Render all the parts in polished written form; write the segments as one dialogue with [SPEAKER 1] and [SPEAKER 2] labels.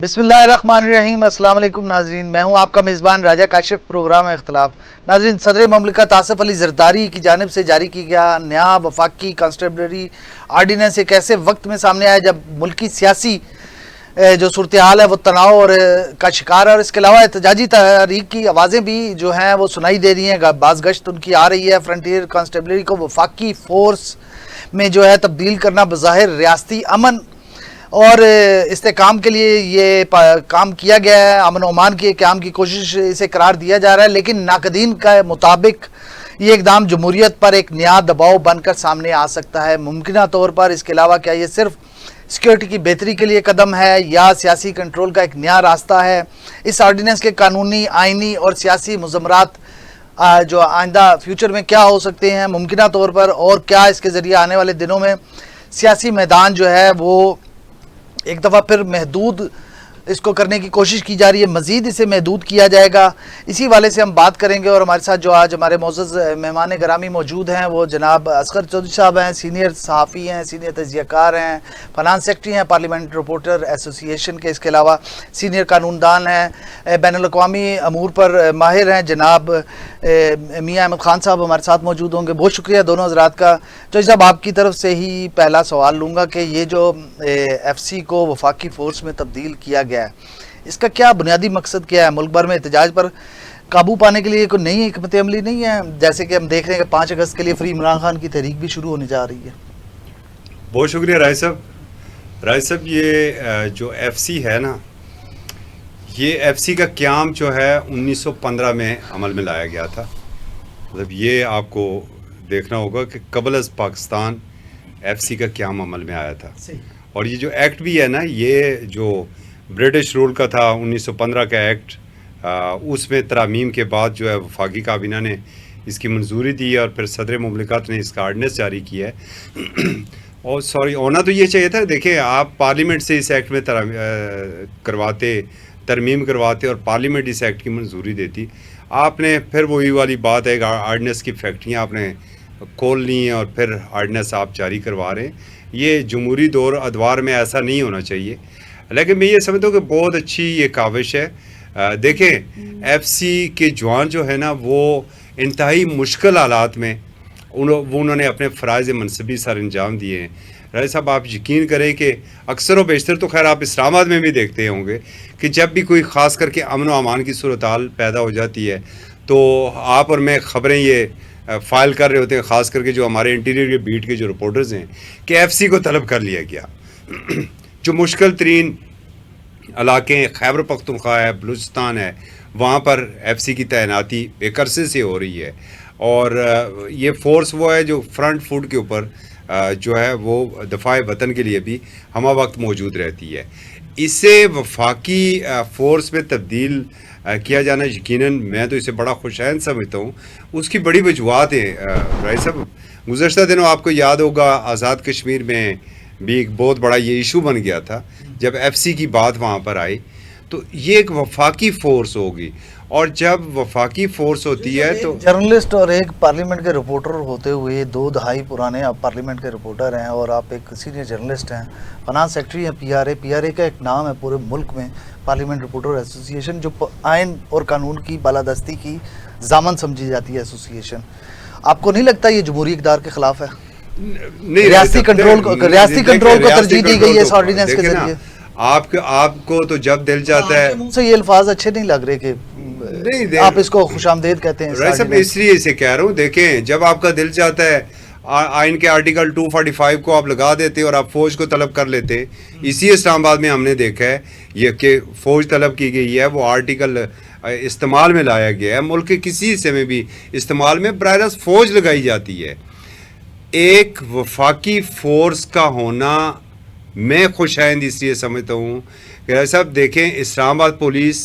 [SPEAKER 1] بسم اللہ الرحمن الرحیم۔ السلام علیکم ناظرین، میں ہوں آپ کا میزبان راجہ کاشف، پروگرام اختلاف۔ ناظرین، صدر مملکت آصف علی زرداری کی جانب سے جاری کی گیا نیا وفاقی کانسٹیبلری آرڈیننس ایک ایسے وقت میں سامنے آیا جب ملکی سیاسی جو صورتحال ہے وہ تناؤ اور کا شکار ہے، اور اس کے علاوہ احتجاجی تحریک کی آوازیں بھی جو ہیں وہ سنائی دے رہی ہیں، بعض گشت ان کی آ رہی ہے۔ فرنٹیئر کانسٹیبلری کو وفاقی فورس میں جو ہے تبدیل کرنا بظاہر ریاستی امن اور استحکام کے لیے یہ کام کیا گیا ہے، امن و امان کے قیام کی کوشش اسے قرار دیا جا رہا ہے، لیکن ناقدین کا مطابق یہ اقدام جمہوریت پر ایک نیا دباؤ بن کر سامنے آ سکتا ہے ممکنہ طور پر۔ اس کے علاوہ کیا یہ صرف سیکیورٹی کی بہتری کے لیے قدم ہے یا سیاسی کنٹرول کا ایک نیا راستہ ہے؟ اس آرڈیننس کے قانونی، آئینی اور سیاسی مضمرات جو آئندہ فیوچر میں کیا ہو سکتے ہیں ممکنہ طور پر، اور کیا اس کے ذریعے آنے والے دنوں میں سیاسی میدان جو ہے وہ ایک دفعہ پھر محدود اس کو کرنے کی کوشش کی جا رہی ہے، مزید اسے محدود کیا جائے گا؟ اسی والے سے ہم بات کریں گے، اور ہمارے ساتھ جو آج ہمارے معزز مہمان گرامی موجود ہیں وہ جناب اصغر چودھری صاحب ہیں، سینئر صحافی ہیں، سینئر تجزیہ کار ہیں، فنانس سیکرٹری ہیں پارلیمنٹ رپورٹر ایسوسی ایشن کے، اس کے علاوہ سینئر قانون دان ہیں، بین الاقوامی امور پر ماہر ہیں جناب میاں احمد خان صاحب ہمارے ساتھ موجود ہوں گے۔ بہت شکریہ دونوں حضرات کا۔ چودھری صاحب، آپ کی طرف سے ہی پہلا سوال لوں گا کہ یہ جو ایف سی کو وفاقی فورس میں تبدیل کیا گیا ہے، اس کا کیا بنیادی مقصد کیا ہے؟ ملک بھر میں احتجاج پر قابو پانے کے لیے کوئی نئی حکمت عملی نہیں ہے؟ جیسے کہ ہم دیکھ رہے ہیں کہ 5 اگست کے لیے فری عمران خان کی تحریک بھی شروع ہونے جا رہی ہے۔
[SPEAKER 2] بہت شکریہ راج صاحب۔ یہ جو ایف سی ہے نا، یہ ایف سی کا قیام جو ہے 1915 میں عمل میں لایا گیا تھا۔ مطلب یہ آپ کو دیکھنا ہوگا کہ قبل از پاکستان ایف سی کا قیام عمل میں آیا تھا، اور یہ جو ایکٹ بھی ہے نا، یہ جو برٹش رول کا تھا 1915 کا ایکٹ، اس میں ترامیم کے بعد جو ہے وفاقی کابینہ نے اس کی منظوری دی اور پھر صدر مملکت نے اس کا آرڈیننس جاری کیا ہے۔ اور ہونا تو یہ چاہیے تھا، دیکھیں آپ پارلیمنٹ سے اس ایکٹ میں ترمیم کرواتے اور پارلیمنٹ اس ایکٹ کی منظوری دیتی۔ آپ نے پھر وہی والی بات ہے، آرڈیننس کی فیکٹریاں آپ نے کھول لی ہیں اور پھر آرڈیننس آپ جاری کروا رہے ہیں۔ یہ جمہوری دور ادوار میں ایسا نہیں ہونا چاہیے، لیکن میں یہ سمجھتا ہوں کہ بہت اچھی یہ کاوش ہے۔ دیکھیں ایف سی کے جوان جو ہے نا، وہ انتہائی مشکل حالات میں انہوں نے اپنے فرائض منصبی سر انجام دیے ہیں۔ راجہ صاحب، آپ یقین کریں کہ اکثر و بیشتر تو خیر آپ اسلام آباد میں بھی دیکھتے ہوں گے کہ جب بھی کوئی خاص کر کے امن و امان کی صورتحال پیدا ہو جاتی ہے تو آپ اور میں خبریں یہ فائل کر رہے ہوتے ہیں، خاص کر کے جو ہمارے انٹیریئر کے بیٹ کے جو رپورٹرز ہیں، کہ ایف سی کو طلب کر لیا گیا۔ جو مشکل ترین علاقے خیبر پختونخوا ہے، بلوچستان ہے، وہاں پر ایف سی کی تعیناتی ایک عرصے سے ہو رہی ہے، اور یہ فورس وہ ہے جو فرنٹ فوٹ کے اوپر جو ہے وہ دفاع وطن کے لیے بھی ہمہ وقت موجود رہتی ہے۔ اسے وفاقی فورس میں تبدیل کیا جانا یقیناً میں تو اسے بڑا خوشائند سمجھتا ہوں۔ اس کی بڑی وجوہات ہیں راج صاحب۔ گزشتہ دنوں آپ کو یاد ہوگا آزاد کشمیر میں بھی ایک بہت بڑا یہ ایشو بن گیا تھا جب ایف سی کی بات وہاں پر آئی، تو یہ ایک وفاقی فورس ہوگی، اور جب وفاقی فورس ہوتی ہے تو
[SPEAKER 1] جرنلسٹ اور ایک پارلیمنٹ کے رپورٹر ہوتے ہوئے 2 دہائی پرانے آپ پارلیمنٹ کے رپورٹر ہیں، اور آپ ایک سینئر جرنلسٹ ہیں، فنانس سیکرٹری ہیں پی آر اے کا ایک نام ہے پورے ملک میں پارلیمنٹ رپورٹر ایسوسی ایشن، جو آئین اور قانون کی بالادستی کی ضامن سمجھی جاتی ہے ایسوسی ایشن۔ آپ کو نہیں لگتا یہ جمہوری اقدار کے خلاف ہے؟ ریاستی کنٹرول کو ترجیح دی گئی ہے اس آرڈیننس کے ذریعے۔
[SPEAKER 2] آپ کو تو جب دل چاہتا ہے،
[SPEAKER 1] سے یہ الفاظ اچھے نہیں لگ رہے کہ آپ اس کو خوش آمدید کہتے ہیں۔
[SPEAKER 2] راج صاحب اس لیے اسے کہہ رہا ہوں، دیکھیں جب آپ کا دل چاہتا ہے آئین کے آرٹیکل 245 کو آپ لگا دیتے اور آپ فوج کو طلب کر لیتے۔ اسی اسلام آباد میں ہم نے دیکھا ہے یہ کہ فوج طلب کی گئی ہے، وہ آرٹیکل استعمال میں لایا گیا ہے، ملک کے کسی حصے میں بھی استعمال میں براہ راست فوج لگائی جاتی ہے۔ ایک وفاقی فورس کا ہونا میں خوشائند اس لیے سمجھتا ہوں کہ صاحب دیکھیں اسلام آباد پولیس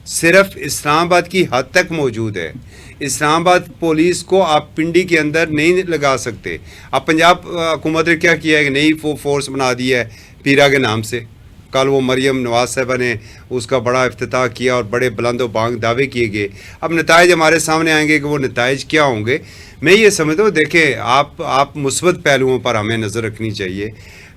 [SPEAKER 2] صرف اسلام آباد کی حد تک موجود ہے۔ اسلام آباد پولیس کو آپ پنڈی کے اندر نہیں لگا سکتے۔ اب پنجاب حکومت نے کیا کیا ہے کہ نئی فورس بنا دی ہے پیرا کے نام سے۔ کل وہ مریم نواز صاحبہ نے اس کا بڑا افتتاح کیا اور بڑے بلند و بانگ دعوے کیے گئے۔ اب نتائج ہمارے سامنے آئیں گے کہ وہ نتائج کیا ہوں گے۔ میں یہ سمجھتا ہوں دیکھیں آپ مثبت پہلوؤں پر ہمیں نظر رکھنی چاہیے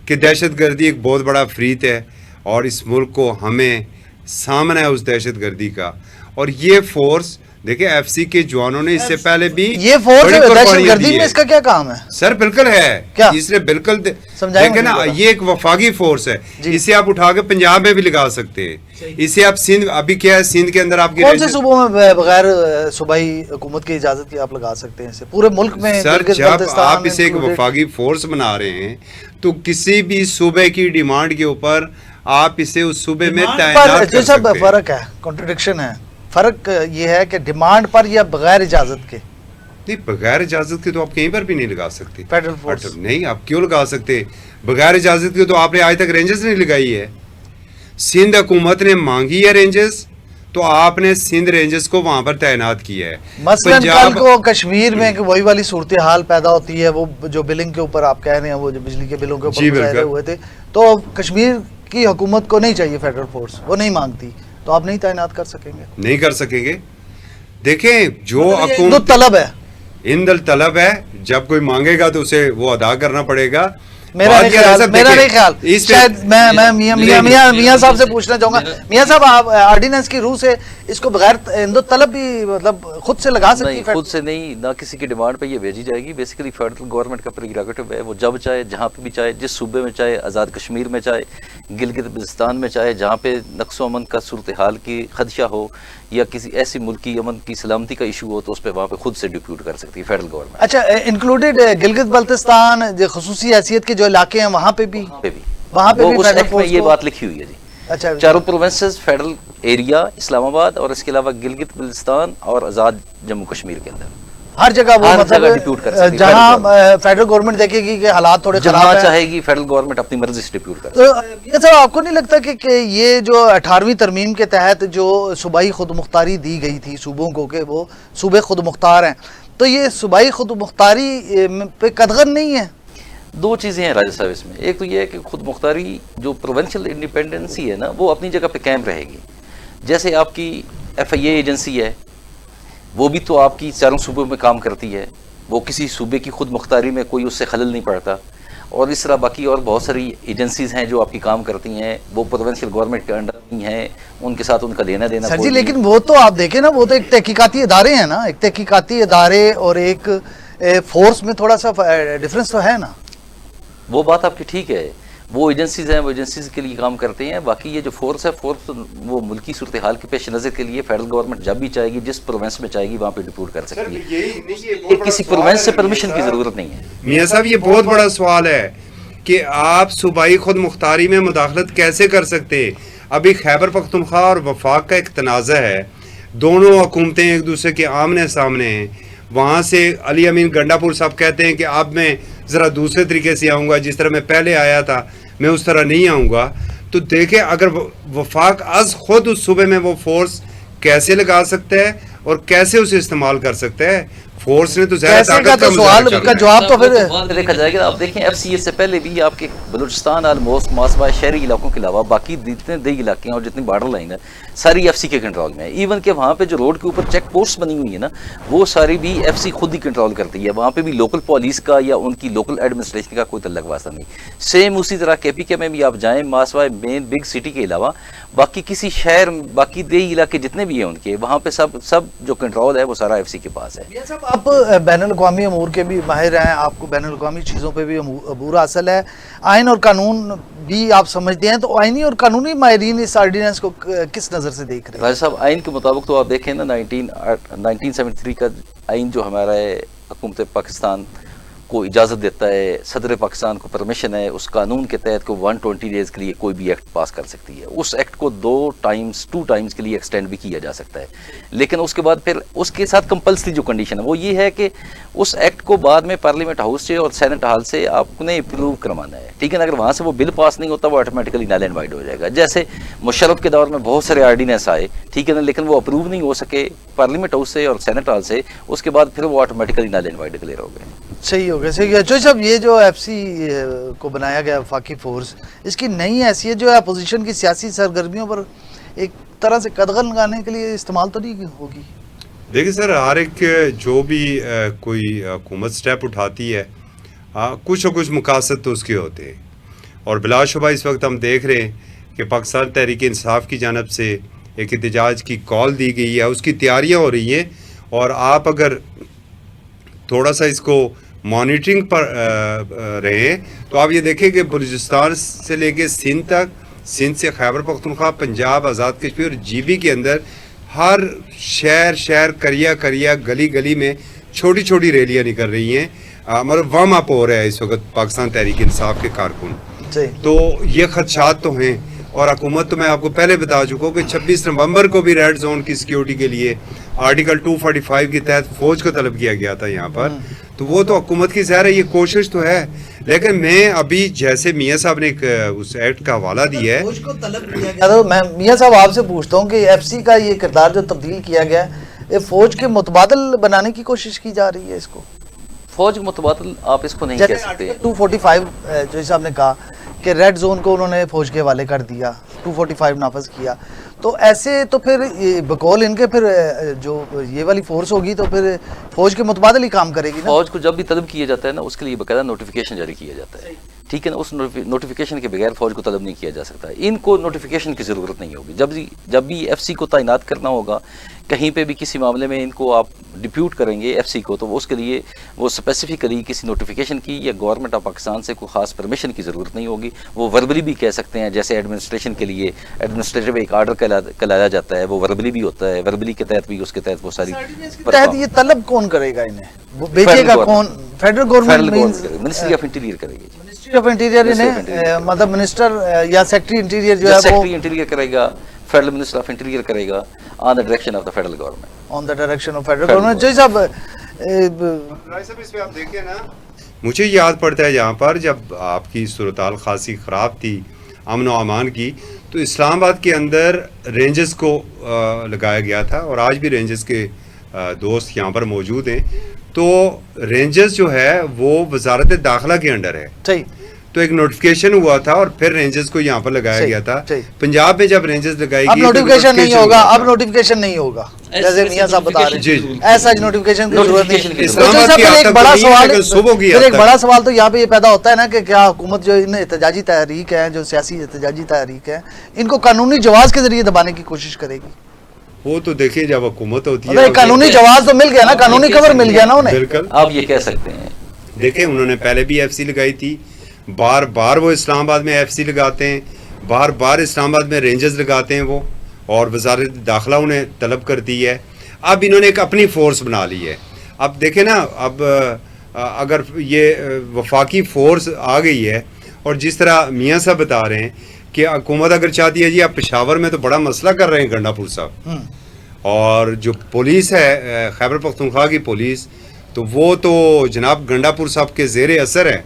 [SPEAKER 2] کہ دہشت گردی ایک بہت بڑا فریت ہے، اور اس ملک کو ہمیں سامنا ہے اس دہشت گردی کا. اور یہ فورس دیکھیں ایف سی کے جوانوں نے اس سے پہلے بھی
[SPEAKER 1] یہ فورس
[SPEAKER 2] بڑی
[SPEAKER 1] دہشت
[SPEAKER 2] قربانیاں
[SPEAKER 1] گردی
[SPEAKER 2] دی
[SPEAKER 1] میں
[SPEAKER 2] ہے.
[SPEAKER 1] اس کا کیا کام ہے
[SPEAKER 2] سر بالکل ہے
[SPEAKER 1] کیا؟
[SPEAKER 2] اس نے بالکل
[SPEAKER 1] سمجھائیں
[SPEAKER 2] دیکھیں نا
[SPEAKER 1] مجھے ذرا.
[SPEAKER 2] یہ ایک وفاقی فورس ہے.
[SPEAKER 1] جی.
[SPEAKER 2] اسے آپ اٹھا کے پنجاب میں بھی لگا سکتے ہیں. اسے آپ سندھ ابھی کیا ہے سندھ کے اندر آپ کی
[SPEAKER 1] کون سے صوبوں میں بغیر صوبائی حکومت کی اجازت کے آپ لگا سکتے ہیں اسے پورے ملک میں؟
[SPEAKER 2] سر
[SPEAKER 1] گلگت
[SPEAKER 2] جب
[SPEAKER 1] بلتستان
[SPEAKER 2] آپ اسے ایک
[SPEAKER 1] included.
[SPEAKER 2] وفاقی فورس بنا رہے ہیں تو کسی بھی صوبے کی ڈیمانڈ کے اوپر آپ اسے اس صوبے میں
[SPEAKER 1] پر
[SPEAKER 2] تعینات
[SPEAKER 1] جو
[SPEAKER 2] کر
[SPEAKER 1] سب
[SPEAKER 2] سکتے ہیں.
[SPEAKER 1] فرق ہے، کنٹرڈکشن ہے. فرق یہ ہے کہ ڈیمانڈ پر یا بغیر اجازت کے.
[SPEAKER 2] نہیں بغیر اجازت کے تو آپ کہیں پر بھی نہیں لگا سکتے.
[SPEAKER 1] فیڈرل فورس
[SPEAKER 2] نہیں آپ کیوں لگا سکتے بغیر اجازت کے؟ تو آپ نے آج تک رینجز نہیں لگائی ہے. سندھ حکومت نے مانگی ہے رینجز تو آپ نے سندھ رینجز کو وہاں پر تعینات کیا ہے.
[SPEAKER 1] مثلا کل کو کشمیر میں کہ وہی والی صورتحال پیدا ہوتی ہے، وہ جو بلنگ کے اوپر آپ کہہ رہے ہیں، وہ جو بجلی کے بلوں کے اوپر
[SPEAKER 2] جی
[SPEAKER 1] مظاہرے
[SPEAKER 2] بالکل.
[SPEAKER 1] ہوئے تھے، تو کشمیر کی حکومت کو نہیں چاہیے فیڈرل فورس، وہ نہیں مانگتی، تو آپ نہیں تعینات کر سکیں گے.
[SPEAKER 2] نہیں کر سکیں گے. دیکھیں جو
[SPEAKER 1] تو
[SPEAKER 2] حکومت
[SPEAKER 1] طلب ہے.
[SPEAKER 2] اندل طلب ہے، جب کوئی مانگے گا تو اسے وہ ادا کرنا پڑے گا.
[SPEAKER 1] میرا نہیں خیال شاید میں میاں صاحب سے پوچھنا چاہوں گا. میاں صاحب آپ آرڈیننس کی روح سے اس کو بغیر اندو طلب بھی مطلب خود سے لگا سکتی
[SPEAKER 3] نہیں، خود سے نہیں، نہ کسی کی ڈیمانڈ پہ یہ بھیجی جائے گی. بیسیکلی فیڈرل گورنمنٹ کا پریروگیٹو ہے، وہ جب چاہے جہاں پہ بھی چاہے، جس صوبے میں چاہے، آزاد کشمیر میں چاہے، گلگت بلتستان میں چاہے، جہاں پہ نقص و امن کا صورتحال کی خدشہ ہو یا کسی ایسی ملکی امن کی سلامتی کا ایشو ہو، تو اس پہ وہاں پہ خود سے ڈپیوٹ کر سکتی ہے فیڈرل گورنمنٹ.
[SPEAKER 1] اچھا انکلوڈیڈ گلگت بلتستان جو خصوصی حیثیت کے جو علاقے ہیں وہاں پہ بھی وہاں پہ
[SPEAKER 3] وہ
[SPEAKER 1] بھی
[SPEAKER 3] اس
[SPEAKER 1] فیڈرل
[SPEAKER 3] ایکٹ میں
[SPEAKER 1] فورس
[SPEAKER 3] یہ
[SPEAKER 1] کو.
[SPEAKER 3] بات لکھی ہوئی ہے جی.
[SPEAKER 1] اچھا
[SPEAKER 3] چاروں پروونسز فیڈرل ایریا اسلام آباد اور اس کے علاوہ گلگت بلتستان اور آزاد جموں کشمیر کے اندر
[SPEAKER 1] ہر جگہ وہ
[SPEAKER 3] ہر جگہ
[SPEAKER 1] مطلب
[SPEAKER 3] ڈپیوٹ کر سکتی ہے
[SPEAKER 1] جہاں فیڈرل گورنمنٹ دیکھے گی کہ حالات تھوڑے خراب
[SPEAKER 3] جہاں
[SPEAKER 1] ہیں
[SPEAKER 3] چاہے گی فیڈرل گورنمنٹ اپنی مرضی سے ڈپیوٹ کر سکتی
[SPEAKER 1] تو یہ صاحب آپ کو نہیں لگتا کہ یہ جو 18ویں ترمیم کے تحت جو صوبائی خود مختاری دی گئی تھی صوبوں کو کہ وہ صوبے خود مختار ہیں، تو یہ صوبائی خود مختاری پہ قدغن نہیں ہے؟
[SPEAKER 3] دو چیزیں ہیں راجہ صاحب اس میں. ایک تو یہ ہے کہ خود مختاری جو پروونشل انڈیپینڈنسی ہے نا، وہ اپنی جگہ پہ قائم رہے گی. جیسے آپ کی ایف آئی اے ایجنسی ہے، وہ بھی تو آپ کی چاروں صوبوں میں کام کرتی ہے، وہ کسی صوبے کی خود مختاری میں کوئی اس سے خلل نہیں پڑتا. اور اس طرح باقی اور بہت ساری ایجنسیز ہیں جو آپ کی کام کرتی ہیں، وہ پروونشل گورنمنٹ کے انڈر نہیں ہیں، ان کے ساتھ ان کا لینا دینا
[SPEAKER 1] سر
[SPEAKER 3] کوئی
[SPEAKER 1] جی
[SPEAKER 3] نہیں.
[SPEAKER 1] لیکن وہ تو آپ دیکھیں نا، وہ تو ایک تحقیقاتی ادارے ہیں نا، ایک تحقیقاتی ادارے اور ایک فورس میں تھوڑا سا ڈفرنس تو ہے نا.
[SPEAKER 3] وہ بات آپ کی ٹھیک ہے، وہ ایجنسیز ہیں، وہ ایجنسیز کے لیے کام کرتے ہیں. باقی یہ جو فورس ہے، فورس وہ ملکی صورتحال کے پیش نظر کے لیے فیڈرل گورنمنٹ جب بھی چاہے گی، جس پروونس میں چاہے گی، وہاں پہ ڈپورٹ کر سکتی ہے. یہ کسی پروونس سے پرمیشن کی ضرورت نہیں ہے.
[SPEAKER 2] میاں صاحب یہ بہت بڑا سوال ہے کہ آپ صوبائی خود مختاری میں مداخلت کیسے کر سکتے؟ ابھی خیبر پختونخوا اور وفاق کا ایک تنازع ہے، دونوں حکومتیں ایک دوسرے کے آمنے سامنے ہیں. وہاں سے علی امین گنڈا پور صاحب کہتے ہیں کہ اب میں ذرا دوسرے طریقے سے آؤں گا، جس طرح میں پہلے آیا تھا میں اس طرح نہیں آؤں گا. تو دیکھیں اگر وفاق از خود اس صوبے میں وہ فورس کیسے لگا سکتا ہے اور کیسے اسے استعمال کر سکتا ہے؟ فورس نے تو زیادہ طاقت کا
[SPEAKER 1] سوال کا جواب تو پھر
[SPEAKER 3] دیکھا جائے گا. آپ دیکھیں ایف سی اے سے پہلے بھی آپ کے بلوچستان آلموسٹ ماسوا شہری علاقوں کے علاوہ باقی جتنے دیہی علاقے ہیں اور جتنی بارڈر لائن ہے ساری ایف سی کے کنٹرول میں ہے. ایون کہ وہاں پہ جو روڈ کے اوپر چیک پوسٹ بنی ہوئی ہے نا، وہ ساری بھی ایف سی خود ہی کنٹرول کرتی ہے. وہاں پہ بھی لوکل پولیس کا یا ان کی لوکل ایڈمنسٹریشن کا کوئی تعلق واسطہ نہیں. سیم اسی طرح کے پی کے میں بھی آپ جائیں، ماسوا مین بگ سٹی کے علاوہ باقی کسی شہر، باقی دیہی علاقے جتنے بھی ہیں ان کے، وہاں پہ سب جو کنٹرول ہے وہ سارا ایف سی کے پاس ہے.
[SPEAKER 1] آپ بین الاقوامی امور کے بھی ماہر ہیں، آپ کو بین الاقوامی چیزوں پہ بھی عبور حاصل ہے، آئین اور قانون بھی آپ سمجھتے ہیں، تو آئینی اور قانونی ماہرین اس آرڈیننس کو کس نظر سے دیکھ رہے ہیں؟
[SPEAKER 3] راجہ صاحب آئین کے مطابق تو آپ دیکھیں نا 1973 کا آئین جو ہمارا ہے، حکومت پاکستان کو اجازت دیتا ہے، صدر پاکستان کو پرمیشن ہے اس قانون کے تحت کو 120 ڈیز کے لیے کوئی بھی ایکٹ پاس کر سکتی ہے. اس ایکٹ کو 2 ٹائمز کے لیے ایکسٹینڈ بھی کیا جا سکتا ہے. لیکن اس کے بعد پھر اس کے ساتھ کمپلسری جو کنڈیشن ہے وہ یہ ہے کہ اس ایکٹ کو بعد میں پارلیمنٹ ہاؤس سے اور سینٹ ہال سے آپ نے اپروو کروانا ہے. ٹھیک ہے نا، اگر وہاں سے وہ بل پاس نہیں ہوتا وہ آٹومیٹکلی نل اینڈ وائڈ ہو جائے گا. جیسے مشرف کے دور میں بہت سارے آرڈیننس آئے، ٹھیک ہے نا، لیکن وہ اپروو نہیں ہو سکے پارلیمنٹ ہاؤس سے اور سینٹ ہال سے، اس کے بعد پھر وہ automatically null and void declare ہو گئے.
[SPEAKER 1] صحیح ہو گیا، صحیح ہے. جو صاحب یہ جو ایف سی کو بنایا گیا وفاقی فورس، اس کی نئی حیثیت جو ہے اپوزیشن کی سیاسی سرگرمیوں پر ایک طرح سے قدغن لگانے کے لیے استعمال تو نہیں ہوگی؟
[SPEAKER 2] دیکھیں سر، ہر ایک جو بھی کوئی حکومت سٹیپ اٹھاتی ہے کچھ نہ کچھ مقاصد تو اس کے ہوتے ہیں، اور بلا شبہ اس وقت ہم دیکھ رہے ہیں کہ پاکستان تحریک انصاف کی جانب سے ایک احتجاج کی کال دی گئی ہے, اس کی تیاریاں ہو رہی ہیں. اور آپ اگر تھوڑا سا اس کو مانیٹرنگ پر رہیں تو آپ یہ دیکھیں کہ بلوچستان سے لے کے سندھ تک, سندھ سے خیبر پختونخوا, پنجاب, آزاد کشمیر اور جی بی کے اندر ہر شہر کریا گلی گلی میں چھوٹی چھوٹی ریلیاں نکل رہی ہیں. مطلب وارم اپ ہو رہا ہے اس وقت پاکستان تحریک انصاف کے کارکن. تو یہ خدشات تو ہیں, اور حکومت تو میں آپ کو پہلے بتا چکا ہوں کہ 26 نومبر کو بھی ریڈ زون کی سیکیورٹی کے لیے آرٹیکل 245 کے تحت فوج کو طلب کیا گیا تھا یہاں پر. تو وہ تو حکومت کی ظاہر ہے یہ کوشش تو ہے, لیکن میں ابھی جیسے میاں صاحب نے ایک اس ایکٹ کا حوالہ دیا ہے,
[SPEAKER 1] فوج کو طلب کیا گیا. تو میں میاں صاحب آپ سے پوچھتا ہوں کہ ایف سی کا یہ کردار جو تبدیل کیا گیا ہے, یہ فوج کے متبادل بنانے کی کوشش کی جا رہی ہے اس کو؟
[SPEAKER 3] فوج کے متبادل آپ اس کو نہیں کہہ سکتے.
[SPEAKER 1] 245 جو صاحب نے کہا کہ ریڈ زون کو انہوں نے فوج کے حوالے کر دیا, 245 نافذ کیا, تو ایسے تو پھر بقول ان کے پھر جو یہ والی فورس ہوگی تو پھر فوج کے متبادل ہی کام کرے گی نا.
[SPEAKER 3] فوج کو جب بھی طلب کیا جاتا ہے نا, اس کے لیے باقاعدہ نوٹیفیکیشن جاری کیا جاتا ہے, ٹھیک ہے نا. اس نوٹیفیکیشن کے بغیر فوج کو طلب نہیں کیا جا سکتا. ان کو نوٹیفیکیشن کی ضرورت نہیں ہوگی. جب بھی ایف سی کو تعینات کرنا ہوگا کہیں پہ بھی کسی معاملے میں ان کو آپ ڈپیوٹ کریں گے ایف سی کو, تو اس کے لیے وہ اسپیسیفکلی کسی نوٹیفیکیشن کی یا گورنمنٹ آف پاکستان سے کوئی خاص پرمیشن کی ضرورت نہیں ہوگی. وہ وربلی بھی کہہ سکتے ہیں, جیسے ایڈمنسٹریشن کے لیے ایڈمنسٹریٹو ایک آرڈر کلایا جاتا ہے, وہ وربلی بھی ہوتا ہے, وربلی کے تحت بھی اس کے تحت وہ ساری
[SPEAKER 1] تحت یہ طلب کون کرے گا انہیں, بیچے گا کون؟ Federal government,
[SPEAKER 3] ministry of interior کرے گی.
[SPEAKER 1] منسٹری آف انٹیریئر انہیں مطلب منسٹر یا سیکٹری انٹیریئر جو ہے وہ
[SPEAKER 3] سیکٹری انٹیریئر کرے گا, فیڈرل منسٹر آف انٹیریئر کرے گا on the direction of the federal government.
[SPEAKER 1] On the direction of federal government. جی صاحب
[SPEAKER 2] اس پہ آپ دیکھیں نا, مجھے یاد پڑتا ہے جہاں پر جب آپ کی صورتحال خاصی خراب تھی امن و امان کی, تو اسلام آباد کے اندر رینجز کو لگایا گیا تھا, اور آج بھی رینجز کے دوست یہاں پر موجود ہیں. تو رینجز جو ہے وہ وزارت داخلہ کے انڈر ہے.
[SPEAKER 1] صحیح.
[SPEAKER 2] تو ایک نوٹیفیکیشن ہوا تھا اور پھر رینجز کو یہاں پر لگایا گیا تھا. پنجاب میں جب رینجز لگائی
[SPEAKER 1] اب
[SPEAKER 2] گئی
[SPEAKER 1] نوٹیفیکیشن نہیں ہوگا, اب نوٹیفیکیشن نہیں ہوگا جیسے میاں صاحب بتا رہے ہیں, ایسا نوٹیفیکیشن کی ضرورت نہیں. ایک بڑا سوال, ایک بڑا سوال تو یہاں پہ یہ پیدا ہوتا ہے نا کہ کیا حکومت جو ان احتجاجی تحریک ہے, جو سیاسی احتجاجی تحریک ہے, ان کو قانونی جواز کے ذریعے دبانے کی کوشش کرے گی؟
[SPEAKER 2] وہ تو دیکھیے جب حکومت ہوتی ہے
[SPEAKER 1] قانونی جواز تو مل گیا نا, قانونی کور مل گیا نا انہیں.
[SPEAKER 2] بالکل
[SPEAKER 3] آپ یہ کہہ سکتے ہیں.
[SPEAKER 2] دیکھیں انہوں نے پہلے بھی ایف سی لگائی تھی, بار بار وہ اسلام آباد میں ایف سی لگاتے ہیں, بار بار اسلام آباد میں رینجز لگاتے ہیں وہ, اور وزارت داخلہ انہیں طلب کرتی ہے. اب انہوں نے ایک اپنی فورس بنا لی ہے. اب دیکھیں نا, اب اگر یہ وفاقی فورس آ گئی ہے, اور جس طرح میاں صاحب بتا رہے ہیں کہ حکومت اگر چاہتی ہے, جی آپ پشاور میں تو بڑا مسئلہ کر رہے ہیں گنڈا پور صاحب, اور جو پولیس ہے خیبر پختونخوا کی پولیس, تو وہ تو جناب گنڈا پور صاحب کے زیر اثر ہے,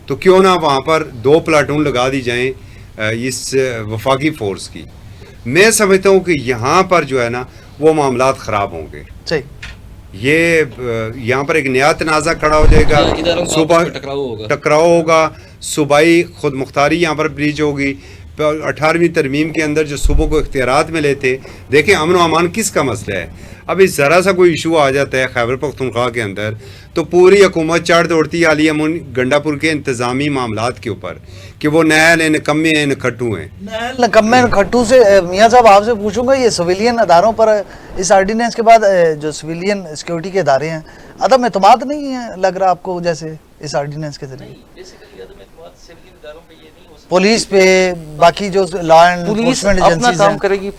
[SPEAKER 2] تو کیوں نہ وہاں پر 2 پلاٹون لگا دی جائیں اس وفاقی فورس کی. میں سمجھتا ہوں کہ یہاں پر جو ہے نا وہ معاملات خراب ہوں گے. یہ یہاں پر ایک نیا تنازع کھڑا ہو جائے گا, صوبہ ٹکراؤ ہوگا, صوبائی خود مختاری یہاں پر بریچ ہوگی. 18ویں ترمیم کے اندر جو صوبوں کو اختیارات ملے تھے, دیکھیں امن و امان کس کا مسئلہ ہے. اب اس ذرا سا کوئی ایشو آ جاتا ہے خیبر پختونخوا کے اندر, تو پوری حکومت چڑھ دوڑتی علی امن گنڈا پور کے انتظامی معاملات کے اوپر کہ وہ نیل ہیں, نکمے ہیں, نکھٹو ہیں.
[SPEAKER 1] نکمے نکھٹو سے میاں صاحب آپ سے پوچھوں گا, یہ سویلین اداروں پر اس آرڈیننس کے بعد جو سویلین سیکیورٹی کے ادارے ہیں, عدم اعتماد نہیں ہے لگ رہا آپ کو جیسے اس آرڈیننس کے ذریعے؟ پولیس پہ, باقی جو لا اینڈ انفورسمنٹ ایجنسیز
[SPEAKER 3] اپنا کام کرے گی,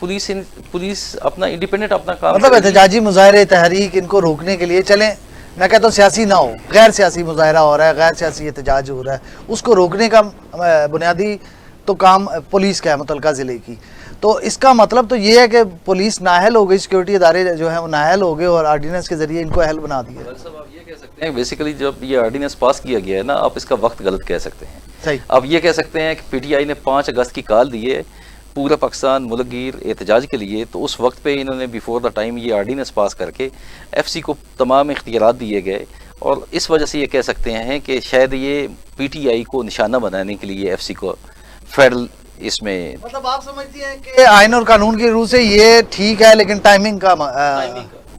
[SPEAKER 3] پولیس اپنا انڈیپینڈنٹ اپنا کام,
[SPEAKER 1] مطلب احتجاجی مظاہرے تحریک ان کو روکنے کے لیے, چلیں میں کہتا ہوں سیاسی نہ ہو, غیر سیاسی مظاہرہ ہو رہا ہے, غیر سیاسی احتجاج ہو رہا ہے, اس کو روکنے کا بنیادی تو کام پولیس کا ہے متعلقہ ضلع کی. تو اس کا مطلب تو یہ ہے کہ پولیس نااہل ہو گئی, سیکیورٹی ادارے جو ہیں وہ نااہل ہو گئے اور آرڈیننس کے ذریعے ان کو اہل بنا دیا.
[SPEAKER 3] بیسیکلی جب یہ آرڈیننس پاس کیا گیا ہے نا, آپ اس کا وقت غلط کہہ سکتے ہیں. اب یہ کہہ سکتے ہیں کہ پی ٹی آئی نے 5 اگست کی کال دی ہے پورا پاکستان ملک گیر احتجاج کے لیے, تو اس وقت پہ انہوں نے بیفور دا ٹائم یہ آرڈیننس پاس کر کے ایف سی کو تمام اختیارات دیے گئے, اور اس وجہ سے یہ کہہ سکتے ہیں کہ شاید یہ پی ٹی آئی کو نشانہ بنانے کے لیے ایف سی کو فیڈرل اس میں,
[SPEAKER 1] مطلب آپ سمجھتی ہیں کہ آئین اور قانون کی روح سے یہ ٹھیک ہے, لیکن ٹائمنگ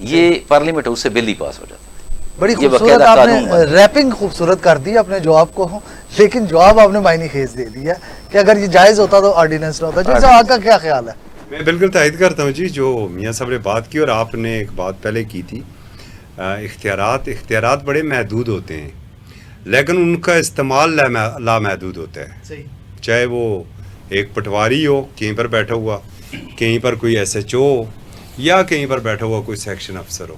[SPEAKER 3] یہ پارلیمنٹ اس سے بل ہی پاس ہو جاتا ہے.
[SPEAKER 1] بڑی
[SPEAKER 3] یہ
[SPEAKER 1] خوبصورت
[SPEAKER 3] باقاعدہ
[SPEAKER 1] آپ
[SPEAKER 3] قانون
[SPEAKER 1] نے ریپنگ خوبصورت کر دی اپنے جواب کو, لیکن جواب آپ نے معنی خیز دے دیا کہ اگر یہ جائز ہوتا تو آرڈیننس نہ ہوتا. جیسا آپ کا کیا خیال ہے؟
[SPEAKER 2] میں بالکل تائید کرتا ہوں جی, جو میاں صاحب نے بات کی اور آپ نے ایک بات پہلے کی تھی, اختیارات بڑے محدود ہوتے ہیں لیکن ان کا استعمال لامحدود ہوتا ہے. چاہے وہ ایک پٹواری ہو کہیں پر بیٹھا ہوا, کہیں پر کوئی ایس ایچ او ہو, یا کہیں پر بیٹھا ہوا کوئی سیکشن افسر ہو,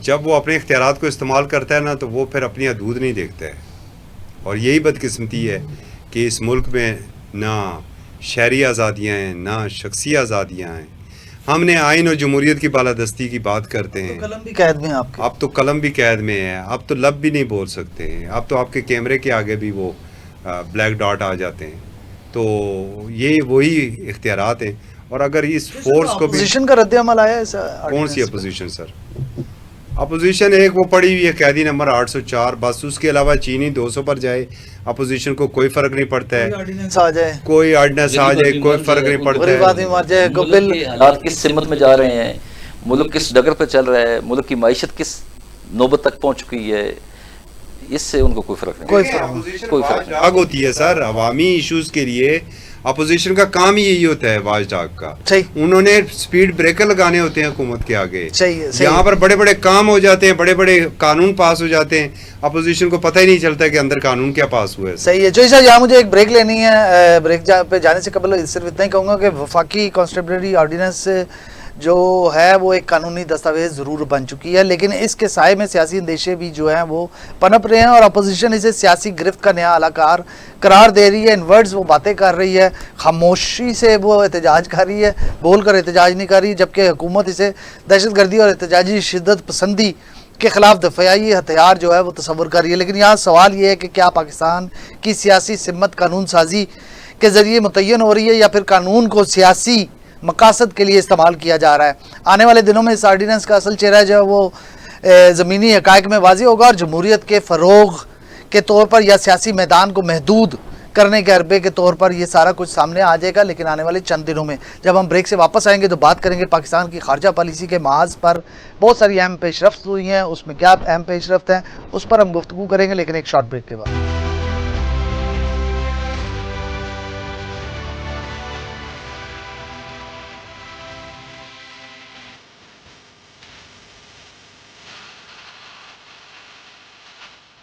[SPEAKER 2] جب وہ اپنے اختیارات کو استعمال کرتا ہے نا تو وہ پھر اپنی حدود نہیں دیکھتا ہے. اور یہی بدقسمتی ہے کہ اس ملک میں نہ شہری آزادیاں ہیں نہ شخصی آزادیاں ہیں. ہم نے آئین اور جمہوریت کی بالادستی کی بات کرتے ہیں,
[SPEAKER 1] قلم بھی قید میں آپ کے,
[SPEAKER 2] اب تو قلم بھی قید میں ہے, اب تو لب بھی نہیں بول سکتے ہیں, اب تو آپ کے کیمرے کے آگے بھی وہ بلیک ڈاٹ آ جاتے ہیں. تو یہ وہی اختیارات ہیں. اور اگر اس فورس کو بھی,
[SPEAKER 1] اپوزیشن کا رد عمل آیا ہے
[SPEAKER 2] کون سی اپوزیشن سر؟ اپوزیشن ایک وہ پڑی ہوئی ہے قیدی نمبر 804, بس اس کے علاوہ چینی 200 پر جائے اپوزیشن کو کوئی فرق نہیں پڑتا ہے.
[SPEAKER 1] آ جائے,
[SPEAKER 2] کوئی آرڈیننس آ جائے کوئی فرق نہیں پڑتا
[SPEAKER 1] بری بات نہیں مر جائے.
[SPEAKER 3] ملک کے حالات کس سمت میں جا رہے ہیں, ملک کس ڈگر پہ چل رہا ہے, ملک کی معیشت کس نوبت تک پہنچ چکی ہے, اس سے ان کو کوئی فرق نہیں.
[SPEAKER 2] کوئی فرق نہیں ہوتی ہے سر. عوامی ایشوز کے لیے اپوزیشن کا کام ہی یہی ہوتا ہے واچ ڈاگ کا. انہوں نے سپیڈ بریکر لگانے ہوتے ہیں حکومت کے آگے. یہاں پر بڑے بڑے کام ہو جاتے ہیں, بڑے بڑے قانون پاس ہو جاتے ہیں, اپوزیشن کو پتہ ہی نہیں چلتا کہ اندر قانون کیا پاس ہوا ہے.
[SPEAKER 1] صحیح ہے. جو سر یہاں مجھے ایک بریک لینی ہے, بریک پہ جانے سے قبل صرف اتنا ہی کہوں گا کہ وفاقی کانسٹیبلری آرڈیننس جو ہے وہ ایک قانونی دستاویز ضرور بن چکی ہے, لیکن اس کے سائے میں سیاسی اندیشے بھی جو ہیں وہ پنپ رہے ہیں, اور اپوزیشن اسے سیاسی گرفت کا نیا اعلیٰ قرار دے رہی ہے. ان ورڈز وہ باتیں کر رہی ہے, خاموشی سے وہ احتجاج کر رہی ہے, بول کر احتجاج نہیں کر رہی, جبکہ حکومت اسے دہشت گردی اور احتجاجی شدت پسندی کے خلاف دفاعی ہتھیار جو ہے وہ تصور کر رہی ہے. لیکن یہاں سوال یہ ہے کہ کیا پاکستان کی سیاسی سمت قانون سازی کے ذریعے متعین ہو رہی ہے, یا پھر قانون کو سیاسی مقاصد کے لیے استعمال کیا جا رہا ہے. آنے والے دنوں میں اس آرڈیننس کا اصل چہرہ جو ہے وہ زمینی حقائق میں واضح ہوگا, اور جمہوریت کے فروغ کے طور پر یا سیاسی میدان کو محدود کرنے کے حربے کے طور پر یہ سارا کچھ سامنے آ جائے گا. لیکن آنے والے چند دنوں میں جب ہم بریک سے واپس آئیں گے تو بات کریں گے پاکستان کی خارجہ پالیسی کے محاذ پر بہت ساری اہم پیش رفت ہوئی ہیں, اس میں کیا اہم پیش رفت ہیں اس پر ہم گفتگو کریں گے, لیکن ایک شارٹ بریک کے بعد.